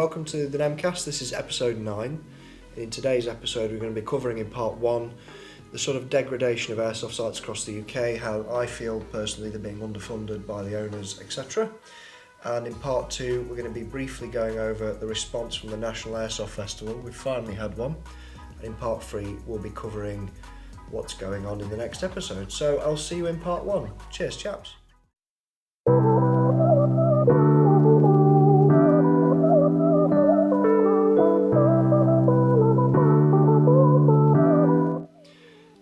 welcome to the Nemcast. This is episode 9. In today's episode we're going to be covering in part 1 the sort of degradation of airsoft sites across the UK, how I feel personally they're being underfunded by the owners, etc. And in part 2 we're going to be briefly going over the response from the National Airsoft Festival. We've finally had one. And in part 3 we'll be covering what's going on in the next episode. So I'll see you in part 1. Cheers, chaps.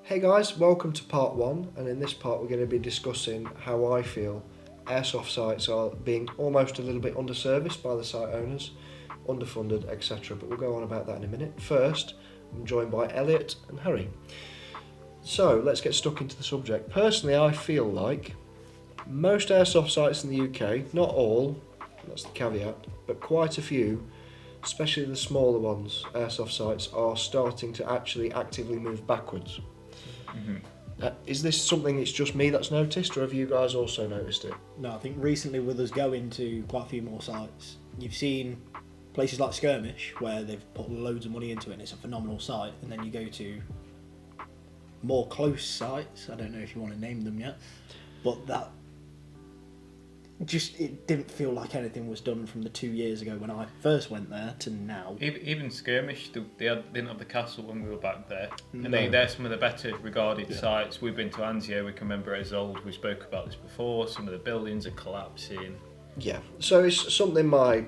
Hey guys, welcome to part 1, and in this part we're going to be discussing how I feel airsoft sites are being almost a little bit underserviced by the site owners, underfunded, etc. But we'll go on about that in a minute. First, I'm joined by Elliot and Harry. So let's get stuck into the subject. Personally, I feel like most airsoft sites in the UK, not all, that's the caveat, but quite a few, especially the smaller ones, airsoft sites, are starting to actually actively move backwards. Is this something it's just me that's noticed, or have you guys also noticed it? No, I think recently with us going to quite a few more sites, you've seen places like Skirmish where they've put loads of money into it and it's a phenomenal site, and then you go to more close sites, I don't know if you want to name them yet, but that just, it didn't feel like anything was done from the 2 years ago when I first went there to now. Even Skirmish, didn't have the castle when we were back there. And they're some of the better regarded sites. We've been to Anzio, we can remember it as old, we spoke about this before, some of the buildings are collapsing. Yeah, so it's something my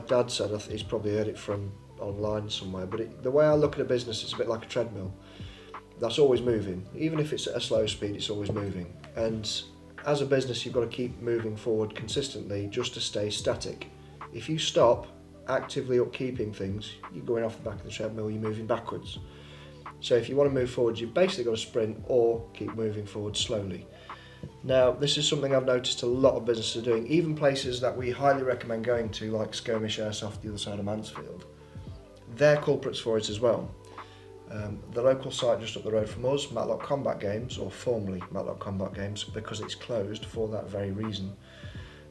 dad said. He's probably heard it from online somewhere, but the way I look at a business, it's a bit like a treadmill. That's always moving. Even if it's at a slow speed, it's always moving. And as a business, you've got to keep moving forward consistently just to stay static. If you stop actively upkeeping things, you're going off the back of the treadmill, you're moving backwards. So if you want to move forward, you've basically got to sprint or keep moving forward slowly. Now, this is something I've noticed a lot of businesses are doing, even places that we highly recommend going to, like Skirmish Airsoft, the other side of Mansfield. They're culprits for it as well. The local site just up the road from us, Matlock Combat Games, or formerly Matlock Combat Games, because it's closed for that very reason.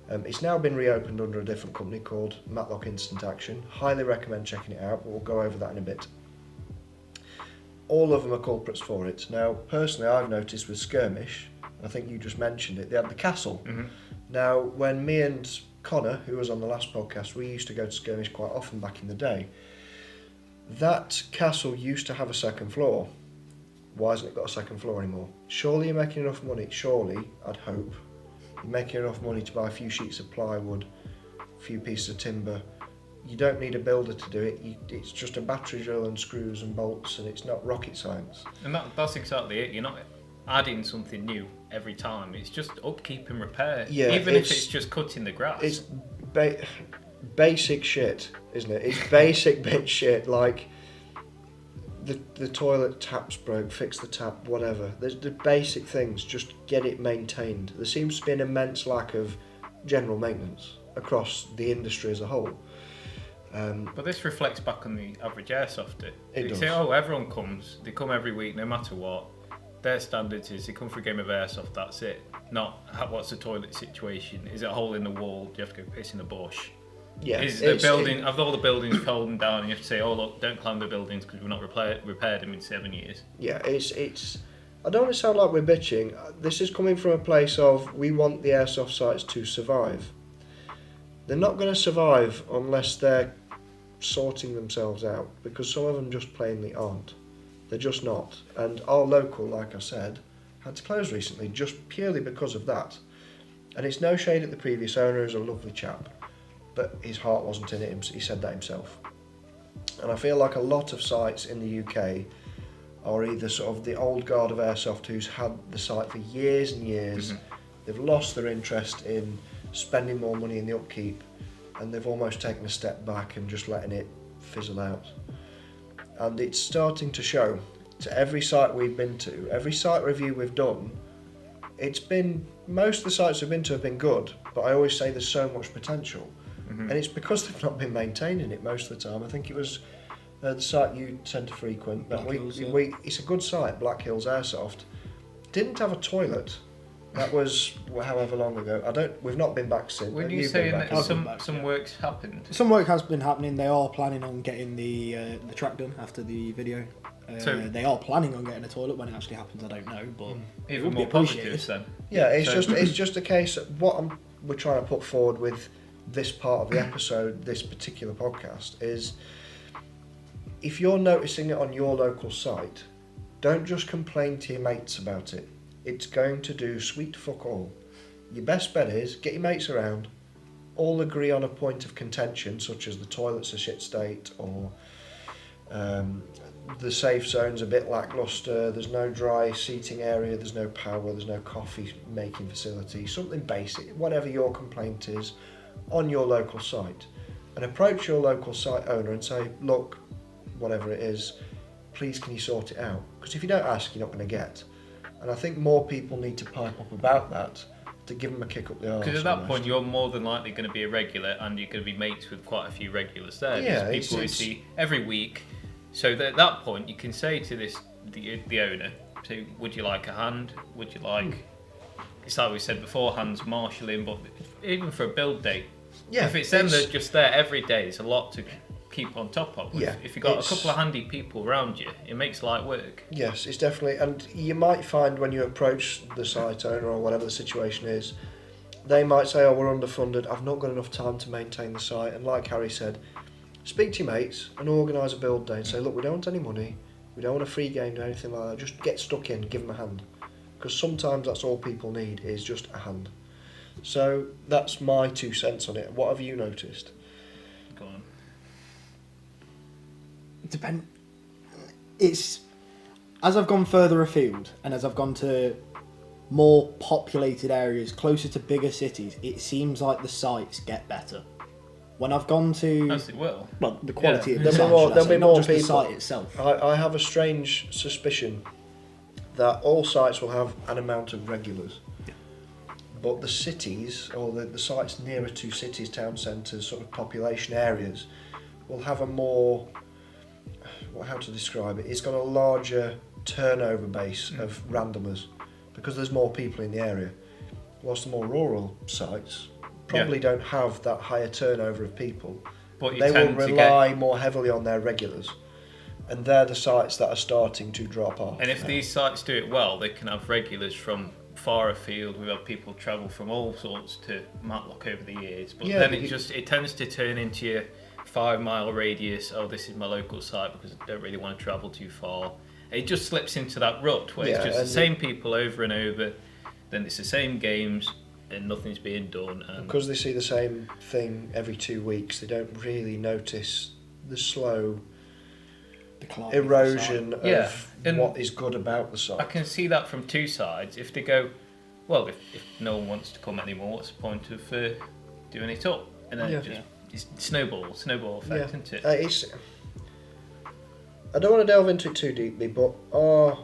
It's now been reopened under a different company called Matlock Instant Action. Highly recommend checking it out, but we'll go over that in a bit. All of them are culprits for it. Now, personally, I've noticed with Skirmish, I think you just mentioned it, they had the castle. Now, when me and Connor, who was on the last podcast, we used to go to Skirmish quite often back in the day. That castle used to have a second floor. Why hasn't it got a second floor anymore? Surely you're making enough money, surely, I'd hope, you're making enough money to buy a few sheets of plywood, a few pieces of timber. You don't need a builder to do it. It's just a battery drill and screws and bolts, and it's not rocket science. And that's exactly it. You're not adding something new every time. It's just upkeep and repair. Yeah, even if it's just cutting the grass. It's basic shit, isn't it? It's basic bitch shit, like the toilet tap's broke, fix the tap, whatever. There's the basic things, just get it maintained. There seems to be an immense lack of general maintenance across the industry as a whole. But this reflects back on the average airsofter. It does. Say, everyone comes, they come every week no matter what. Their standards is they come for a game of airsoft, that's it. Not what's the toilet situation, is it a hole in the wall, do you have to go piss in the bush? Yeah, is the building, have all the buildings fallen down and you have to say, oh look, don't climb the buildings because we've not repaired them in 7 years? Yeah, it's. I don't want to sound like we're bitching. This is coming from a place of we want the airsoft sites to survive. They're not going to survive unless they're sorting themselves out, because some of them just plainly aren't. They're just not. And our local, like I said, had to close recently just purely because of that. And it's no shade at the previous owner, who's a lovely chap, but his heart wasn't in it, he said that himself. And I feel like a lot of sites in the UK are either sort of the old guard of airsoft who's had the site for years and years, they've lost their interest in spending more money in the upkeep, and they've almost taken a step back and just letting it fizzle out. And it's starting to show to every site we've been to, every site review we've done, most of the sites we've been to have been good, but I always say there's so much potential. And it's because they've not been maintaining it most of the time. I think it was the site you tend to frequent, but it's a good site, Black Hills Airsoft, didn't have a toilet, That was however long ago. We've not been back since. When you You've saying been back, that haven't you? some work's happened, Some work has been happening. They are planning on getting the track done after the video. So- They are planning on getting a toilet. When it actually happens, I don't know, but it even would be more appreciated. positives then. Yeah, it's So- just a case of we're trying to put forward with this part of the episode, this particular podcast, is if you're noticing it on your local site, don't just complain to your mates about it. It's going to do sweet fuck all. Your best bet is get your mates around, all agree on a point of contention, such as the toilet's a shit state, or the safe zone's a bit lacklustre, there's no dry seating area, there's no power, there's no coffee making facility, something basic, whatever your complaint is on your local site. And approach your local site owner and say, look, whatever it is, please can you sort it out? Because if you don't ask, you're not going to get. And I think more people need to pipe up about that to give them a kick up the arse. Because at that point, you're more than likely going to be a regular, and you're going to be mates with quite a few regulars there. Yeah, There's people you see every week. So that at that point, you can say to the owner, say, would you like a hand? Would you like... It's like we said before, hands marshalling, but even for a build day, if it's them that are just there every day, it's a lot to keep on top of. Yeah, If you've got a couple of handy people around you, it makes light work. Yes, it's definitely, and you might find when you approach the site owner or whatever the situation is, they might say, oh, we're underfunded, I've not got enough time to maintain the site. And like Harry said, speak to your mates and organise a build day and say, look, we don't want any money, we don't want a free game or anything like that, just get stuck in, give them a hand. Because sometimes that's all people need, is just a hand. So that's my 2 cents on it. What have you noticed? Go on. It's as I've gone further afield and as I've gone to more populated areas closer to bigger cities, it seems like the sites get better. When I've gone to As it will. well, the quality of the There'll site, be more- should I there'll say, be not more just the people. site itself. I have a strange suspicion that all sites will have an amount of regulars. But the cities, or the sites nearer to cities, town centres, sort of population areas, will have a more, how to describe it, it's got a larger turnover base of randomers because there's more people in the area. Whilst the more rural sites probably don't have that higher turnover of people, But you they will tend to rely more heavily on their regulars. And they're the sites that are starting to drop off. And if these sites do it well, they can have regulars from far afield. We've had people travel from all sorts to Matlock over the years, but Yeah, then but it tends to turn into your 5 mile radius. Oh, this is my local site because I don't really want to travel too far. It just slips into that rut where it's just the same people over and over. Then it's the same games and nothing's being done. And because they see the same thing every 2 weeks, they don't really notice the slow Decline erosion of of and what is good about the site. I can see that from two sides. If they go, well, if no one wants to come anymore, what's the point of doing it up? And then it's snowball effect, isn't it? I don't want to delve into it too deeply, but our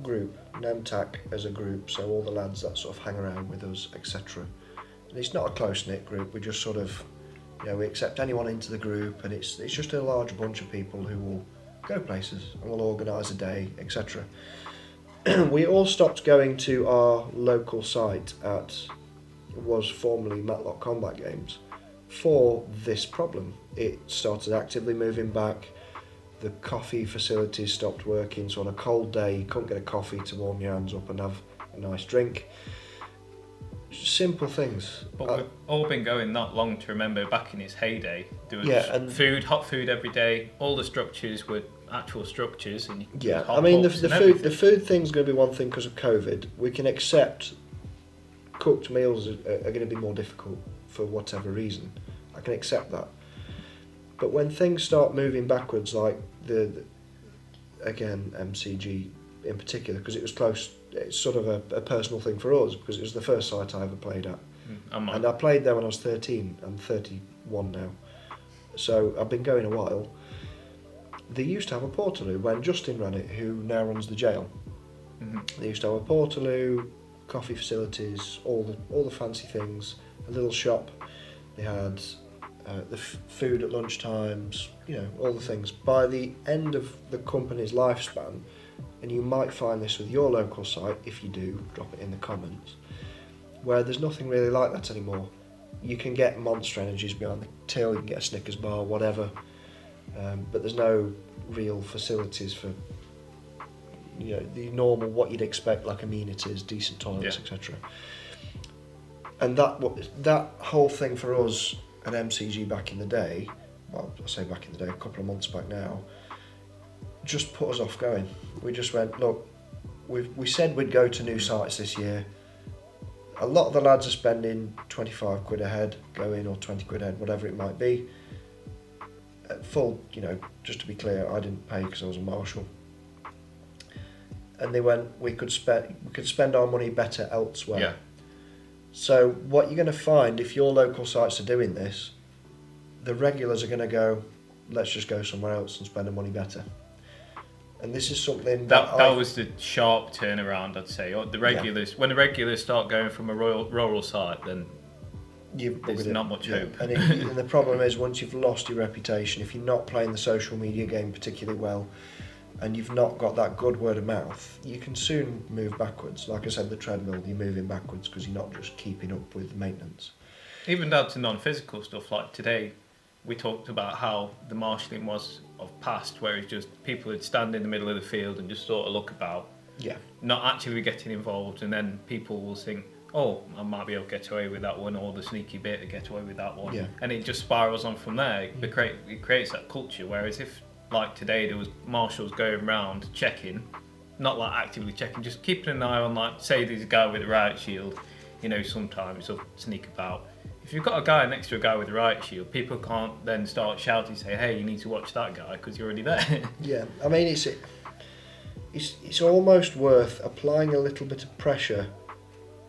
group, Nemtac as a group, so all the lads that sort of hang around with us, etc. And it's not a close-knit group, we just sort of, we accept anyone into the group, and it's just a large bunch of people who will go places and we'll organise a day, etc. We all stopped going to our local site at was formerly Matlock Combat Games for this problem. It started actively moving back. The coffee facilities stopped working, so on a cold day you couldn't get a coffee to warm your hands up and have a nice drink. Simple things. But we've all been going that long to remember back in its heyday. There was and hot food every day. All the structures were actual structures. And I mean the food thing's going to be one thing because of COVID. We can accept cooked meals are going to be more difficult for whatever reason. I can accept that. But when things start moving backwards, like the MCG in particular, because it was close. It's sort of a personal thing for us because it was the first site I ever played at. And I played there when I was 13. I'm 31 now. So I've been going a while. They used to have a portaloo when Justin ran it, who now runs the jail. Mm-hmm. They used to have a portaloo, coffee facilities, all the fancy things, a little shop. They had the food at lunch times, all the things. By the end of the company's lifespan, and you might find this with your local site, if you do, drop it in the comments, where there's nothing really like that anymore. You can get Monster Energies behind the till, you can get a Snickers bar, whatever, but there's no real facilities for the normal, what you'd expect, like amenities, decent toilets, etc. And that whole thing for us at MCG back in the day, well, I say back in the day, a couple of months back now, just put us off going. We just went, look, we said we'd go to new sites this year. A lot of the lads are spending 25 quid a head going, or 20 quid a head, whatever it might be. At full, just to be clear, I didn't pay because I was a marshal. And they went, we could spend our money better elsewhere. Yeah. So what you're going to find, if your local sites are doing this, the regulars are going to go, let's just go somewhere else and spend the money better. And this is something that was the sharp turnaround, I'd say. Or the regulars, when the regulars start going from a rural site, then there's not much hope. And the problem is, once you've lost your reputation, if you're not playing the social media game particularly well, and you've not got that good word of mouth, you can soon move backwards. Like I said, the treadmill, you're moving backwards because you're not just keeping up with maintenance. Even down to non-physical stuff, like today, we talked about how the marshalling was of past, where it's just people would stand in the middle of the field and just sort of look about, not actually getting involved, and then people will think, oh, I might be able to get away with that one, or the sneaky bit to get away with that one, and it just spirals on from there. It creates that culture, whereas if, like today, there was marshals going around checking, not like actively checking, just keeping an eye on, like, say there's a guy with a riot shield, sometimes they'll sneak about. If you've got a guy next to a guy with a riot shield, people can't then start shouting, say, hey, you need to watch that guy because you're already there. Yeah, I mean, it's almost worth applying a little bit of pressure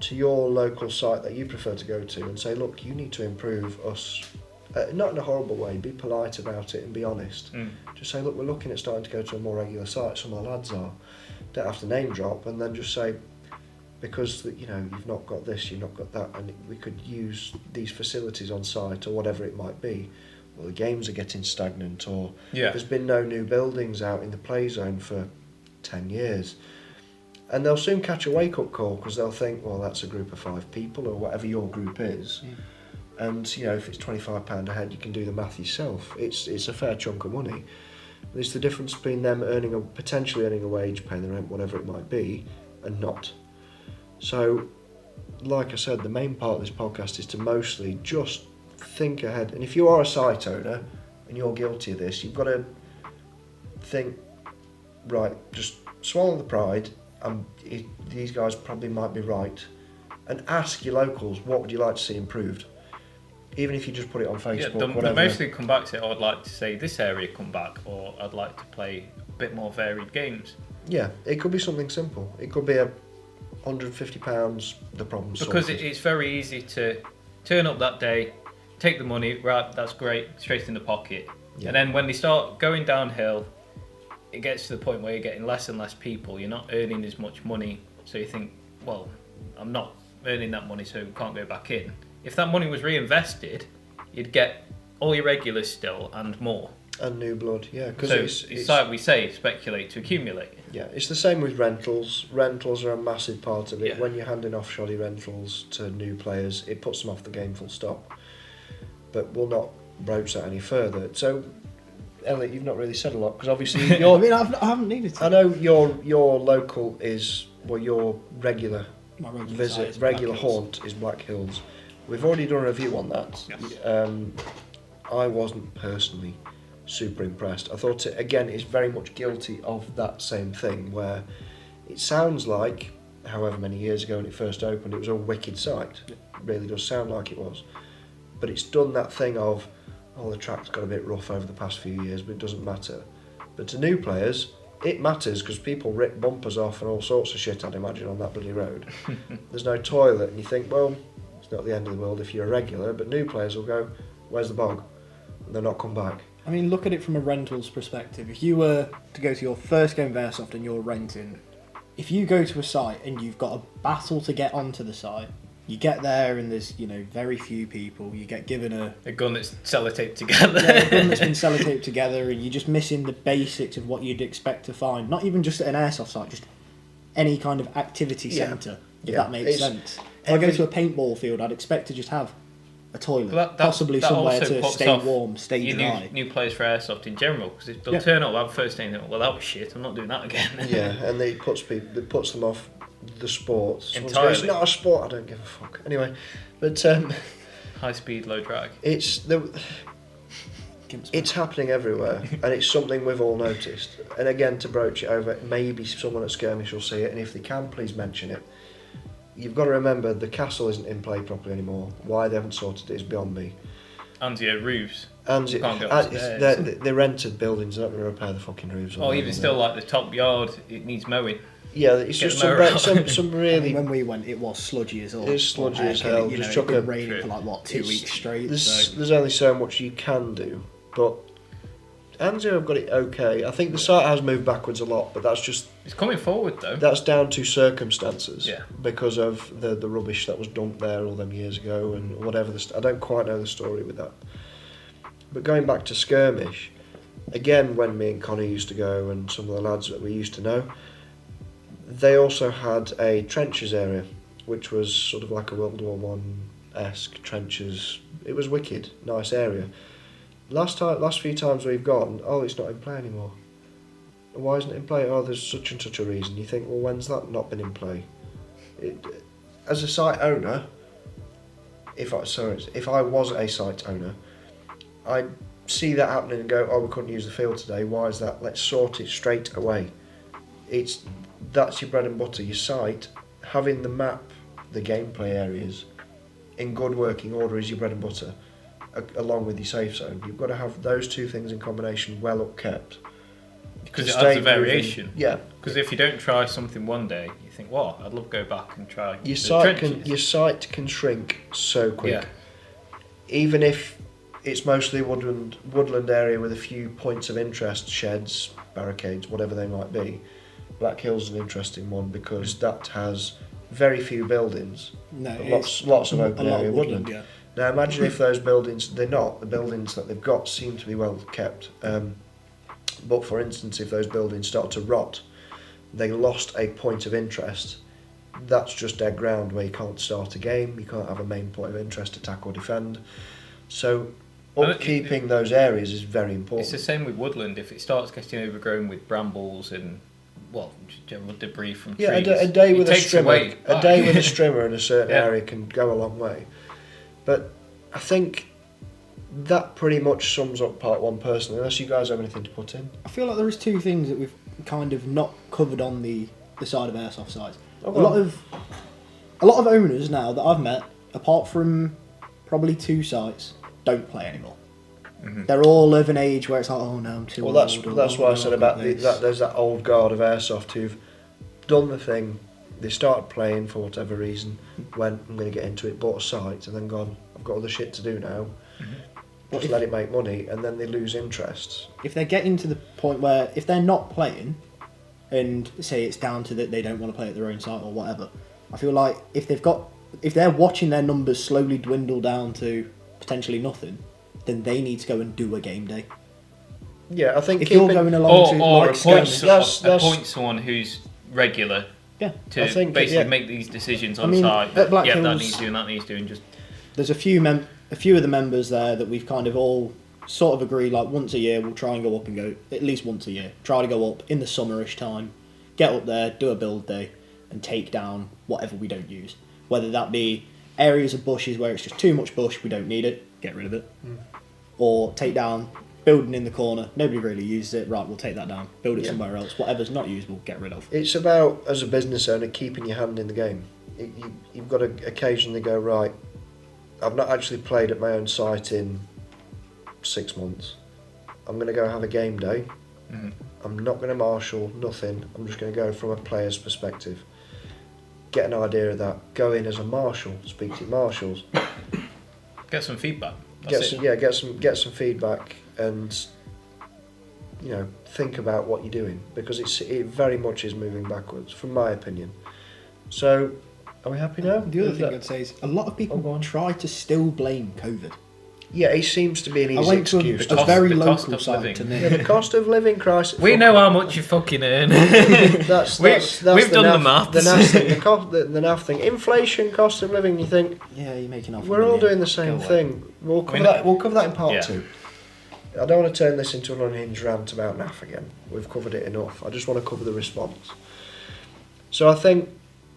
to your local site that you prefer to go to and say, look, you need to improve us. Not in a horrible way, be polite about it and be honest. Just say, look, we're looking at starting to go to a more regular site, some of the lads are. Don't have to name drop, and then just say, because you've not got this, you've not got that, and we could use these facilities on site, or whatever it might be. Well, the games are getting stagnant, or there's been no new buildings out in the play zone for 10 years. And they'll soon catch a wake-up call, because they'll think, well, that's a group of 5 people, or whatever your group is. And if it's £25 a head, you can do the math yourself. It's a fair chunk of money. It's the difference between them potentially earning a wage, paying the rent, whatever it might be, and not. So, like I said, the main part of this podcast is to mostly just think ahead. And if you are a site owner and you're guilty of this, you've got to think, right, just swallow the pride. These guys probably might be right. And ask your locals, what would you like to see improved? Even if you just put it on Facebook, whatever. They mostly come back to it, I'd like to say this area come back, or I'd like to play a bit more varied games. Yeah, it could be something simple. It could be £150, the problem's solved. Because it's very easy to turn up that day, take the money, right, that's great, straight in the pocket. Yeah. And then when they start going downhill, it gets to the point where you're getting less and less people, you're not earning as much money, so you think, well, I'm not earning that money, so I can't go back in. If that money was reinvested, you'd get all your regulars still and more. And new blood, yeah. Cause so it's like we say, speculate to accumulate. Yeah, it's the same with rentals. Rentals are a massive part of it. Yeah. When you're handing off shoddy rentals to new players, it puts them off the game full stop. But we'll not broach that any further. So, Elliot, you've not really said a lot, because obviously you're... I haven't needed to. I know your local is, well, your regular visit, regular haunt is Black Hills. We've already done a review on that. Yes. I wasn't personally super impressed. I thought it, again, is very much guilty of that same thing, where it sounds like, however many years ago when it first opened, it was a wicked site. It really does sound like it was. But it's done that thing of, oh, the track's got a bit rough over the past few years, but it doesn't matter. But to new players, it matters, because people rip bumpers off and all sorts of shit, I'd imagine, on that bloody road. There's no toilet, and you think, well, it's not the end of the world if you're a regular, but new players will go, where's the bog? And they'll not come back. I mean, look at it from a rentals perspective. If you were to go to your first game of Airsoft and you're renting, if you go to a site and you've got a battle to get onto the site, You get there and there's, very few people. You get given a gun that's sellotaped together. a gun that's been sellotaped together, and you're just missing the basics of what you'd expect to find. Not even just at an airsoft site, just any kind of activity centre, if that makes sense. If I go to a paintball field, I'd expect to just have a toilet, possibly somewhere to stay warm, stay dry. New players for airsoft in general, because they'll turn up, have first thing, well, that was shit, I'm not doing that again. Yeah, and it puts them off the sport. Entirely. It's not a sport, I don't give a fuck. Anyway, but high speed, low drag. It's happening everywhere, and it's something we've all noticed. And again, to broach it over, maybe someone at Skirmish will see it, and if they can, please mention it. You've got to remember, the castle isn't in play properly anymore. Why they haven't sorted it is beyond me. Anzio roofs. They rented buildings, they're not going to repair the fucking roofs. Or even still, like the top yard, it needs mowing. Yeah, it's just some really... when we went, it was sludgy as all. It's sludgy as hell. It's been raining for 2 weeks straight. There's only so much you can do, but Anzio have got it okay. I think the site has moved backwards a lot, but that's just... It's coming forward, though. That's down to circumstances. Yeah. Because of the rubbish that was dumped there all them years ago and whatever. I don't quite know the story with that. But going back to Skirmish, again, when me and Connie used to go and some of the lads that we used to know, they also had a trenches area, which was sort of like a World War One-esque trenches. It was wicked, nice area. Last few times we've gone, it's not in play anymore. Why isn't it in play? There's such and such a reason. You think, well, when's that not been in play? As a site owner, if I was a site owner, I'd see that happening and go, we couldn't use the field today. Why is that? Let's sort it straight away. That's your bread and butter. Your site, having the map, the gameplay areas in good working order is your bread and butter, along with your safe zone. You've got to have those two things in combination well upkept. Because it adds a variation. Yeah. Because if you don't try something one day, you think, I'd love to go back and try your site can shrink so quick. Yeah. Even if it's mostly woodland area with a few points of interest, sheds, barricades, whatever they might be. Black Hill's an interesting one because that has very few buildings, lots of open area woodland. Yeah. Now imagine if those buildings, the buildings that they've got seem to be well kept, but for instance if those buildings start to rot, they lost a point of interest, that's just dead ground where you can't start a game, you can't have a main point of interest, attack or defend. So upkeeping those areas is very important. It's the same with woodland. If it starts getting overgrown with brambles and general debris from trees, a day with a strimmer in a certain area can go a long way. But I think that pretty much sums up part one personally, unless you guys have anything to put in. I feel like there is two things that we've kind of not covered on the side of airsoft sites. A lot of owners now that I've met, apart from probably 2 sites, don't play anymore. Mm-hmm. They're all of an age where it's like, no, I'm too old. That's what I said about there's that old guard of airsoft who've done the thing, they started playing for whatever reason, went, I'm going to get into it, bought a site, and then gone, I've got other shit to do now, just let it make money, and then they lose interest. If they're getting to the point where, if they're not playing, and say it's down to that they don't want to play at their own site or whatever, I feel like if they're watching their numbers slowly dwindle down to potentially nothing, then they need to go and do a game day. Yeah, I think if you're going along or appoint someone who's regular to make these decisions on site. That needs doing, that needs doing. Just there's a few of the members there that we've kind of all sort of agreed, like once a year we'll try and go up and go at least once a year. Try to go up in the summerish time, get up there, do a build day, and take down whatever we don't use. Whether that be areas of bushes where it's just too much bush, we don't need it, get rid of it. Or take down building in the corner, nobody really uses it, right, we'll take that down, build it somewhere else, whatever's not usable, get rid of. It's about, as a business owner, keeping your hand in the game. You've got to occasionally go, right, I've not actually played at my own site in 6 months, I'm going to go have a game day, I'm not going to marshal, nothing, I'm just going to go from a player's perspective, get an idea of that, go in as a marshal, speak to your marshals, get some feedback. Get some feedback, and think about what you're doing, because it very much is moving backwards, from my opinion. So Are we happy now? The other Is thing that- I'd say is a lot of people go on. try to still blame COVID. Yeah, it seems to be an I easy went to excuse. a cost- very the cost local of site living. to Yeah, the me. cost of living crisis. We know how much you fucking earn. That's We've the done the naff, maths. The naff thing, the naff thing. Inflation, cost of living. You think Yeah, you're making off. we're all doing the same thing. We'll cover that. We'll cover that in part Yeah. 2. I don't want to turn this into an unhinged rant about naff again. We've covered it enough. I just want to cover the response. So I think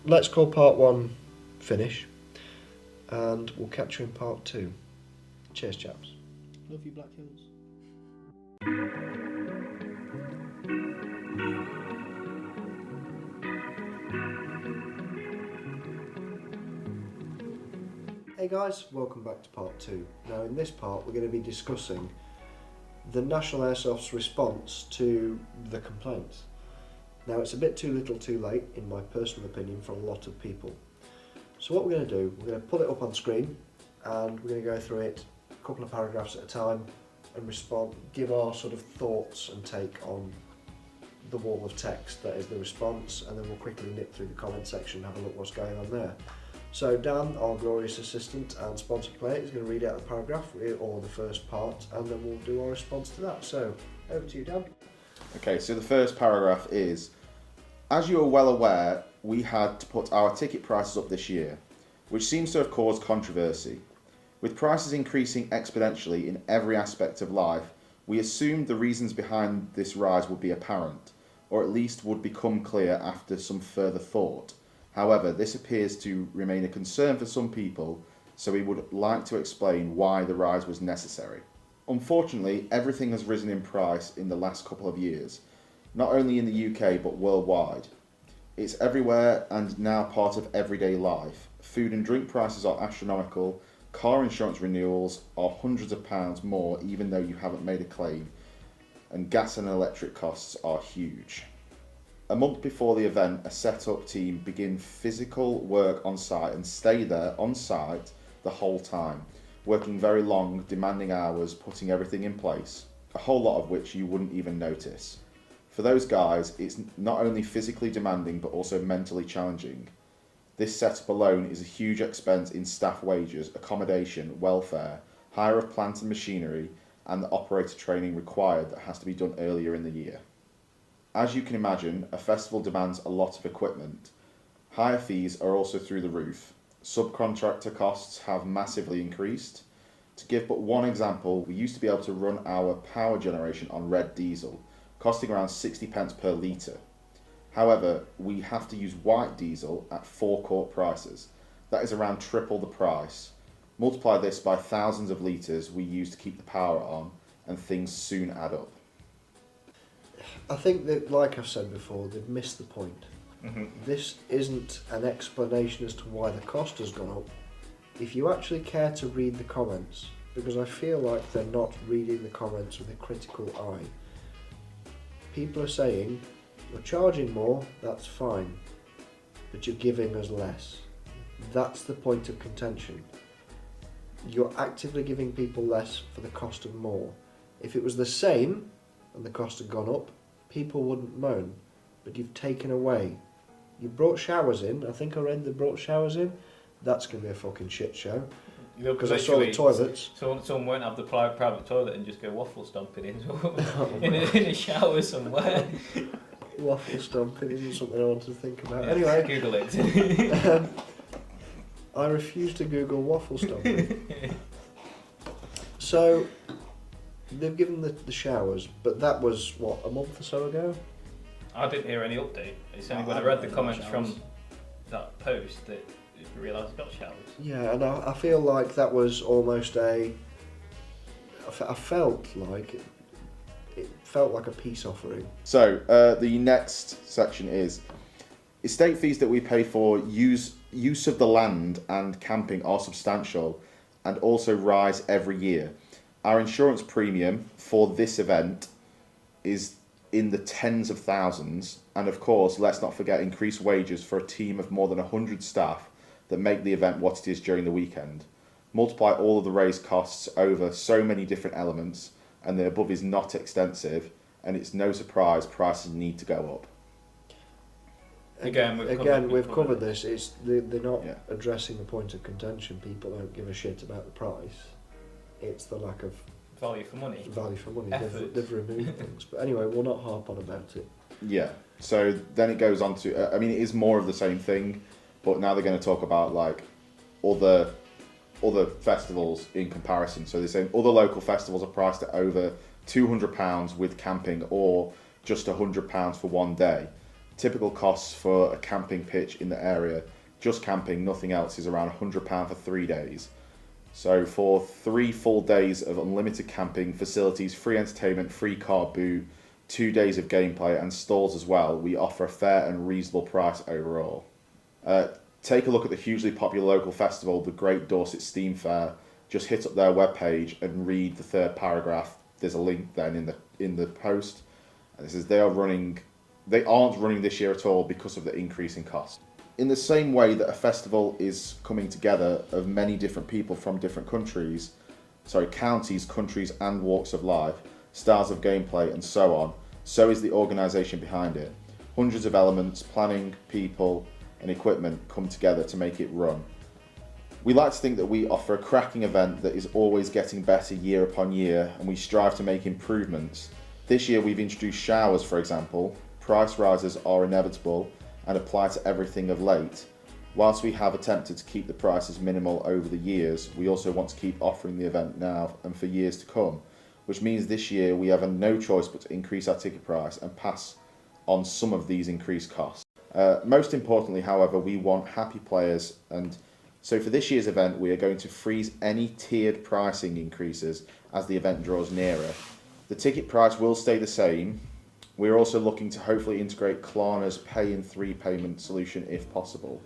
let's call part 1 finish, and we'll catch you in part 2. Cheers, chaps. Love you, Black Hills. Hey guys, welcome back to part 2. Now in this part we're going to be discussing the National Airsoft's response to the complaints. Now it's a bit too little too late in my personal opinion for a lot of people. So what we're going to do, we're going to put it up on screen and we're going to go through it a couple of paragraphs at a time and respond, give our sort of thoughts and take on the wall of text that is the response, and then we'll quickly nip through the comment section and have a look what's going on there. So Dan, our glorious assistant and sponsor player, is going to read out the paragraph or the first part, and then we'll do our response to that. So over to you, Dan. Okay, so the first paragraph is, as you are well aware, we had to put our ticket prices up this year, which seems to have caused controversy. With prices increasing exponentially in every aspect of life, we assumed the reasons behind this rise would be apparent, or at least would become clear after some further thought. However, this appears to remain a concern for some people, so we would like to explain why the rise was necessary. Unfortunately, everything has risen in price in the last couple of years, not only in the UK but worldwide. It's everywhere and now part of everyday life. Food and drink prices are astronomical, car insurance renewals are hundreds of pounds more even though you haven't made a claim, and gas and electric costs are huge. A month before the event, a set-up team begin physical work on site and stay there on site the whole time, working very long, demanding hours, putting everything in place, a whole lot of which you wouldn't even notice. For those guys, it's not only physically demanding but also mentally challenging. This setup alone is a huge expense in staff wages, accommodation, welfare, hire of plant and machinery, and the operator training required that has to be done earlier in the year. As you can imagine, a festival demands a lot of equipment. Hire fees are also through the roof. Subcontractor costs have massively increased. To give but one example, we used to be able to run our power generation on red diesel, costing around 60 pence per litre. However, we have to use white diesel at forecourt prices. That is around triple the price. Multiply this by thousands of litres we use to keep the power on, and things soon add up. I think that, like I've said before, they've missed the point. This isn't an explanation as to why the cost has gone up. If you actually care to read the comments, because I feel like they're not reading the comments with a critical eye. People are saying, you're charging more, that's fine, but you're giving us less. That's the point of contention. You're actively giving people less for the cost of more. If it was the same and the cost had gone up, people wouldn't moan, but you've taken away. You brought showers in, I think I read they brought showers in, that's going to be a fucking shit show. Because I saw the toilets. Someone won't have the private toilet and just go waffle stomping in a shower somewhere. Waffle stomping isn't something I want to think about. Yeah, Anyway, Google it. I refuse to Google waffle stomping. So, they've given the showers, but that was, what, a month or so ago? I didn't hear any update. It's only No, when I I read haven't the got comments showers. from that post that I realised I got showers. Yeah, and I feel like that was almost I felt like it felt like a peace offering. So, the next section is, estate fees that we pay for use of the land and camping are substantial and also rise every year. Our insurance premium for this event is in the tens of thousands, and of course, let's not forget increased wages for a team of more than 100 staff that make the event what it is during the weekend. Multiply all of the raised costs over so many different elements, and the above is not extensive, and it's no surprise prices need to go up. We've covered this. They're not Yeah. addressing the point of contention. People don't give a shit about the price. It's the lack of value for money. They've removed things. But anyway, we'll not harp on about it. Yeah. So then it goes on to. I mean, it is more of the same thing, but now they're going to talk about like other festivals in comparison. So they're saying other local festivals are priced at over £200 with camping, or just £100 for one day. Typical costs for a camping pitch in the area, just camping, nothing else, is around £100 for 3 days. So for 3 full days of unlimited camping, facilities, free entertainment, free car boot, 2 days of gameplay and stalls as well, we offer a fair and reasonable price overall. Take a look at the hugely popular local festival, the Great Dorset Steam Fair. Just hit up their webpage and read the third paragraph. There's a link then in the post. And it says they aren't running this year at all because of the increase in cost. In the same way that a festival is coming together of many different people from different counties, countries and walks of life, styles of gameplay and so on, so is the organisation behind it. Hundreds of elements, planning, people and equipment come together to make it run. We like to think that we offer a cracking event that is always getting better year upon year, and we strive to make improvements. This year we've introduced showers, for example. Price rises are inevitable and apply to everything of late. Whilst we have attempted to keep the prices minimal over the years, we also want to keep offering the event now and for years to come, which means this year we have no choice but to increase our ticket price and pass on some of these increased costs. Most importantly, however, we want happy players, and so for this year's event we are going to freeze any tiered pricing increases as the event draws nearer. The ticket price will stay the same. We're also looking to hopefully integrate Klarna's pay in 3 payment solution if possible.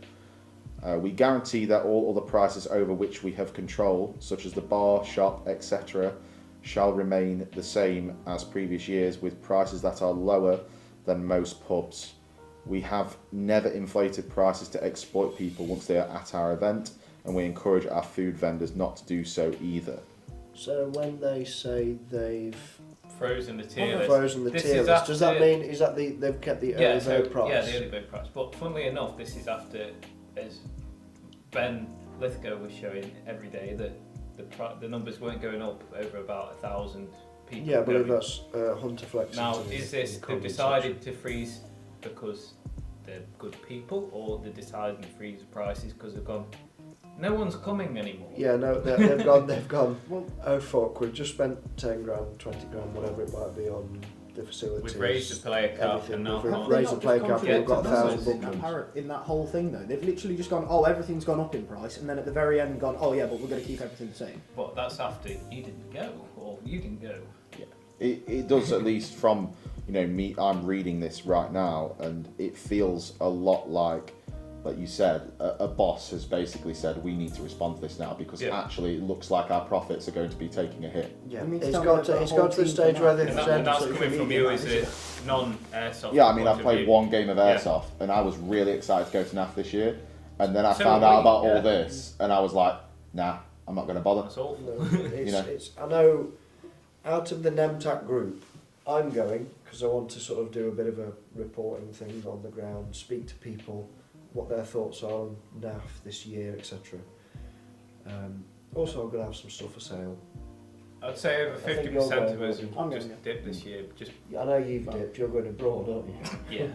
We guarantee that all other prices over which we have control, such as the bar, shop, etc., shall remain the same as previous years, with prices that are lower than most pubs. We have never inflated prices to exploit people once they are at our event, and we encourage our food vendors not to do so either. So when they say they've frozen the tier list, does that mean they've kept the early bird price? Yeah, the early bird price. But funnily enough, this is after, as Ben Lithgow was showing every day, that the numbers weren't going up over about 1,000 people. Yeah, I believe that's Hunter Flex. Now, is this they've decided to freeze because they're good people, or they're deciding to freeze the prices because they've gone, no one's coming anymore? Yeah, no, they've gone, well, oh fuck, we've just spent 10 grand, 20 grand, whatever it might be on the facilities. We've raised the player cap and now we've raised the player cap and we've got 1,000 bookings. In that whole thing though, they've literally just gone, oh, everything's gone up in price, and then at the very end gone, oh yeah, but we're going to keep everything the same. But that's after you didn't go, or you didn't go. Yeah. It does, at least from me. I'm reading this right now, and it feels a lot like you said, a boss has basically said we need to respond to this now because actually it looks like our profits are going to be taking a hit. Yeah, it's got to the stage where they've said. And that's coming from you as a non-Airsoft. Yeah, I mean, I've played one game of Airsoft, and I was really excited to go to NAF this year, and then I found out about all this, and I was like, nah, I'm not going to bother. That's awful. No, I know, out of the Nemcast group, I'm going because I want to sort of do a bit of a reporting thing on the ground, speak to people, what their thoughts are on NAF this year, etc. Also, I'm going to have some stuff for sale. I'd say over 50% of us have just dipped this year. I know you've dipped. You're going abroad, aren't you? Yeah.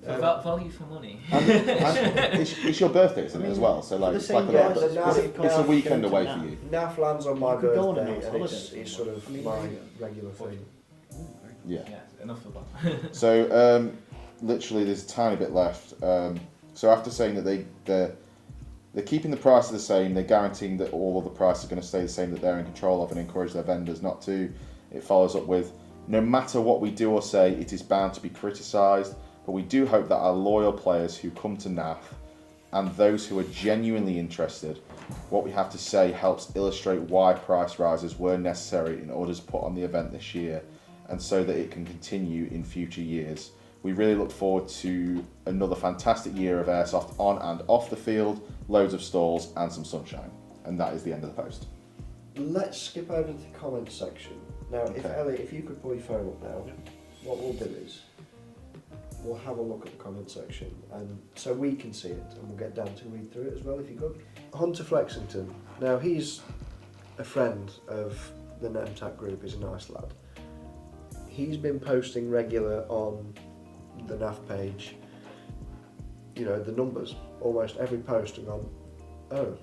For that value for money. It's your birthday, isn't it, as well? So like, it's a weekend away for you. NAF lands on my birthday, and it's sort of my regular thing. Yeah. Enough of that. So, literally, there's a tiny bit left. So after saying that they're keeping the prices the same, they're guaranteeing that all of the prices are going to stay the same, that they're in control of, and encourage their vendors not to. It follows up with, no matter what we do or say, it is bound to be criticised, but we do hope that our loyal players who come to NAF and those who are genuinely interested, what we have to say helps illustrate why price rises were necessary in order to put on the event this year, and so that it can continue in future years. We really look forward to another fantastic year of Airsoft on and off the field, loads of stalls and some sunshine. And that is the end of the post. Let's skip over to the comments section. Now, Elliot, if you could pull your phone up now, what we'll do is, we'll have a look at the comment section, and so we can see it, and we'll get Dan to read through it as well if you could. Hunter Flexington. Now he's a friend of the Nemcast group. He's a nice lad. He's been posting regular on the NAF page. You know, the numbers. Almost every post and gone, oh,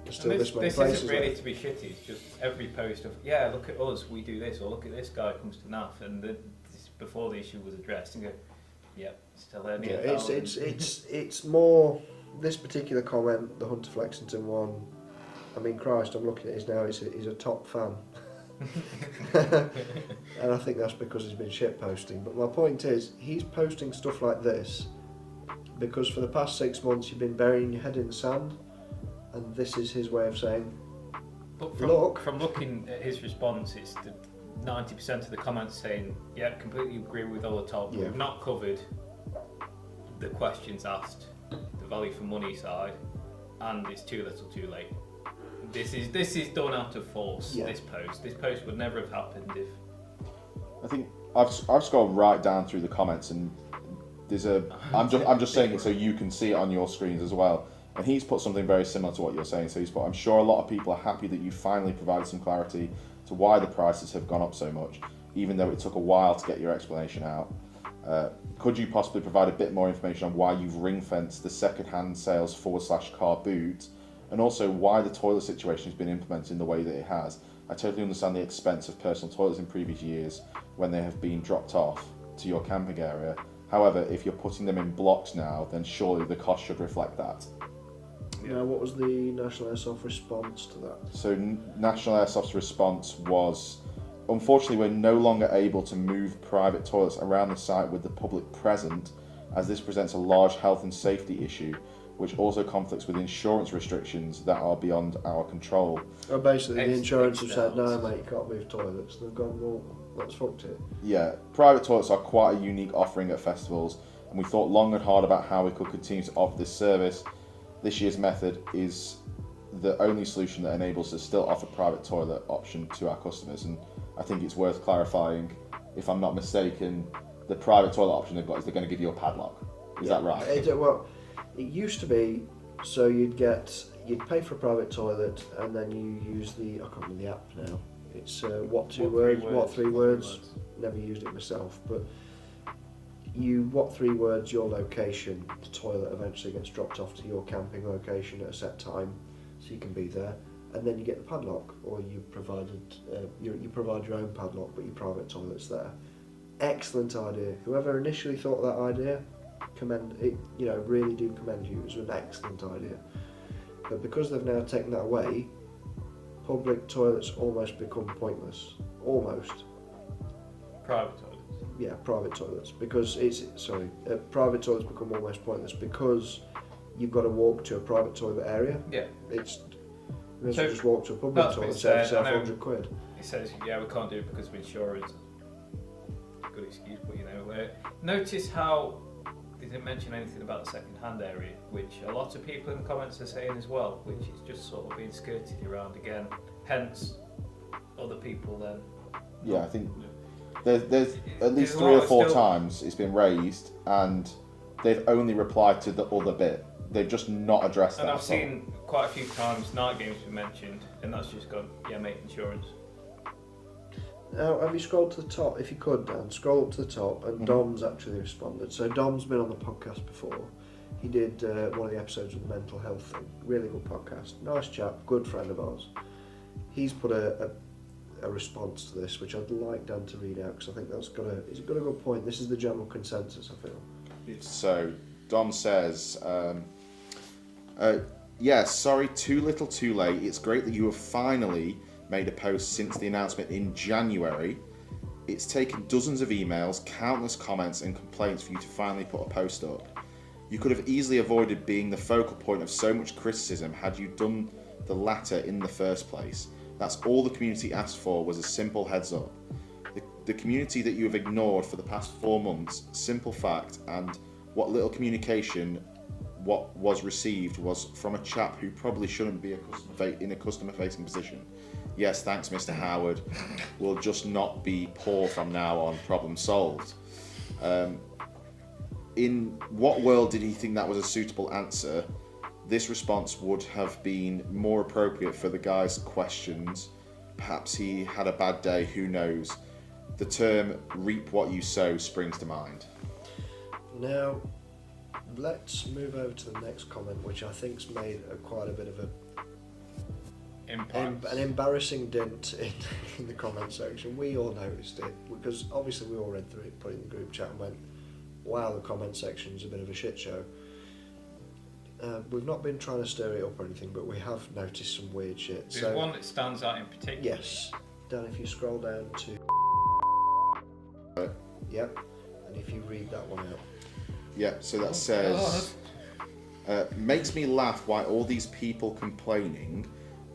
there's still this many places. This isn't really left. to be shitty, it's just every post of, yeah, look at us, we do this, or look at this guy who comes to NAF, and this, before the issue was addressed, and go, yep, still there. Yeah, it's more, this particular comment, the Hunter Flexington one, I mean, Christ, I'm looking at his now, he's a top fan. And I think that's because he's been shit posting. But my point is, he's posting stuff like this because for the past 6 months you've been burying your head in the sand, and this is his way of saying, but from looking at his response, it's the 90% of the comments saying, yeah, completely agree with all the top. Yeah. We've not covered the questions asked, the value for money side, and it's too little too late. This is done out of force. Yeah. This post would never have happened if. I think I've scrolled right down through the comments, and there's I'm just saying it so you can see it on your screens as well. And he's put something very similar to what you're saying. So he's put, I'm sure a lot of people are happy that you finally provided some clarity to why the prices have gone up so much, even though it took a while to get your explanation out. Could you possibly provide a bit more information on why you've ring-fenced the second-hand sales /car boot, and also why the toilet situation has been implemented in the way that it has? I totally understand the expense of personal toilets in previous years when they have been dropped off to your camping area. However, if you're putting them in blocks now, then surely the cost should reflect that. now what was the National Airsoft response to that? So National Airsoft's response was, unfortunately we're no longer able to move private toilets around the site with the public present, as this presents a large health and safety issue, which also conflicts with insurance restrictions that are beyond our control. Oh, basically the insurance have said, no mate, you can't move toilets. They've gone, well, that's fucked it. Yeah, private toilets are quite a unique offering at festivals, and we thought long and hard about how we could continue to offer this service. This year's method is the only solution that enables us to still offer private toilet option to our customers, and I think it's worth clarifying, if I'm not mistaken, the private toilet option they've got is they're going to give you a padlock. Is that right? It used to be, so you'd pay for a private toilet and then you use I can't remember the app now. It's what three words. Never used it myself, but what 3 words your location, the toilet eventually gets dropped off to your camping location at a set time, so you can be there, and then you get the padlock, or you provide your own padlock, but your private toilet's there. Excellent idea. Whoever initially thought of that idea, commend it. Really do commend you. It was an excellent idea. But because they've now taken that away, public toilets almost become pointless. Almost. Private toilets. Yeah, private toilets. Because private toilets become almost pointless because you've got to walk to a private toilet area. Yeah. You may as well just walk to a public toilet and save yourself £100. It says, yeah, we can't do it because of insurance. Good excuse, but notice how they didn't mention anything about the second-hand area, which a lot of people in the comments are saying as well, which is just sort of being skirted around again. Hence, other people then. Yeah, I think there's at least 3 or 4 times it's been raised, and they've only replied to the other bit. They've just not addressed that. And I've seen quite a few times night games been mentioned, and that's just gone, yeah, mate, insurance. Now, have you scrolled to the top? If you could, Dan, scroll up to the top, and Dom's actually responded. So Dom's been on the podcast before. He did one of the episodes with the mental health thing. Really good podcast. Nice chap, good friend of ours. He's put a response to this, which I'd like Dan to read out, because I think it's got a good point. This is the general consensus, I feel. So Dom says, yes, sorry, too little too late. It's great that you have finally made a post since the announcement in January. It's taken dozens of emails, countless comments and complaints for you to finally put a post up. You could have easily avoided being the focal point of so much criticism had you done the latter in the first place. That's all the community asked for, was a simple heads up. The community that you have ignored for the past 4 months, simple fact, and what little communication what was received was from a chap who probably shouldn't be in a customer facing position. Yes, thanks Mr. Howard. We'll just not be poor from now on, problem solved. in what world did he think that was a suitable answer? This response would have been more appropriate for the guy's questions. Perhaps he had a bad day, who knows? The term reap what you sow springs to mind. Now, let's move over to the next comment, which I think's made quite a bit of an embarrassing dent in the comment section. We all noticed it, because obviously we all read through it, put it in the group chat and went, wow, the comment section's a bit of a shit show. We've not been trying to stir it up or anything, but we have noticed some weird shit. There's one that stands out in particular. Yes. Dan, if you scroll down to... Yep. And if you read that one out. Yep, so that says... makes me laugh why all these people complaining.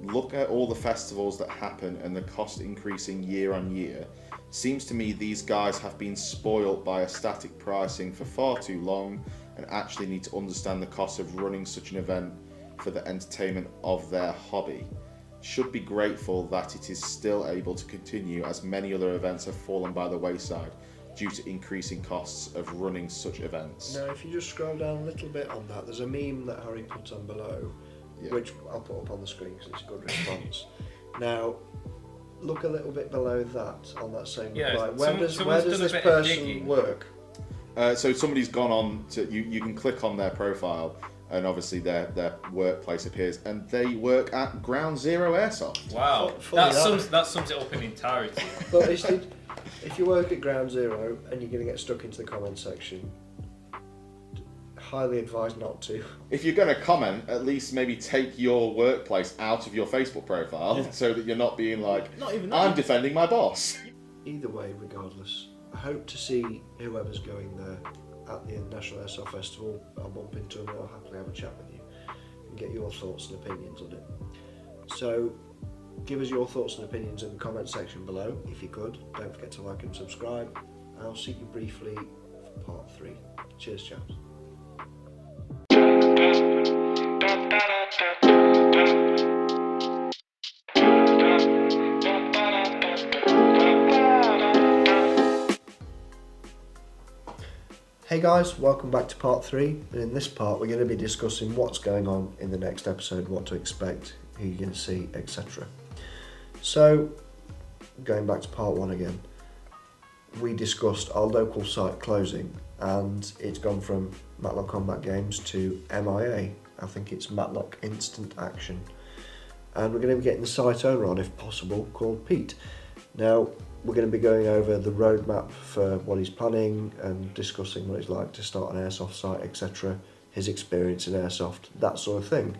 Look at all the festivals that happen and the cost increasing year on year. Seems to me these guys have been spoilt by a static pricing for far too long and actually need to understand the cost of running such an event for the entertainment of their hobby. Should be grateful that it is still able to continue, as many other events have fallen by the wayside due to increasing costs of running such events. Now, if you just scroll down a little bit on that, there's a meme that Harry put on below, which I'll put up on the screen because it's a good response. Now, look a little bit below that on that same reply. Where does this person work? So somebody's gone on to you can click on their profile and obviously their workplace appears, and they work at Ground Zero Airsoft. Wow, that sums it up in entirety. But if you work at Ground Zero and you're going to get stuck into the comment section, highly advised not to. If you're going to comment, at least maybe take your workplace out of your Facebook profile so that you're not being like, I'm defending my boss. Either way, regardless, I hope to see whoever's going there at the National Airsoft Festival. I'll bump into them and I'll happily have a chat with you and get your thoughts and opinions on it. So give us your thoughts and opinions in the comment section below if you could. Don't forget to like and subscribe. I'll see you briefly for part 3. Cheers, chaps. Hey guys, welcome back to part 3, and in this part we're going to be discussing what's going on in the next episode, what to expect, who you're going to see, etc. So, going back to part 1 again, we discussed our local site closing, and it's gone from Matlock Combat Games to MIA. I think it's Matlock Instant Action. And we're going to be getting the site owner on, if possible, called Pete. Now, we're going to be going over the roadmap for what he's planning and discussing what it's like to start an airsoft site, etc. His experience in airsoft, that sort of thing.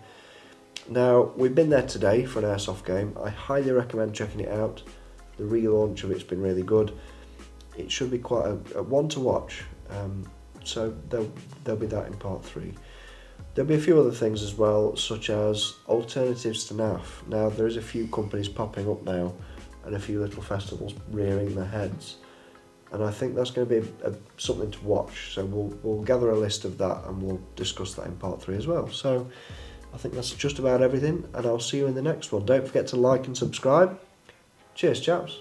Now, we've been there today for an airsoft game. I highly recommend checking it out. The relaunch of it's been really good. It should be quite a one to watch. So there'll be that in part 3. There'll be a few other things as well, such as alternatives to NAF. Now, there is a few companies popping up now and a few little festivals rearing their heads, and I think that's going to be something to watch. So we'll gather a list of that and we'll discuss that in part 3 as well. So I think that's just about everything, and I'll see you in the next one. Don't forget to like and subscribe. Cheers, chaps.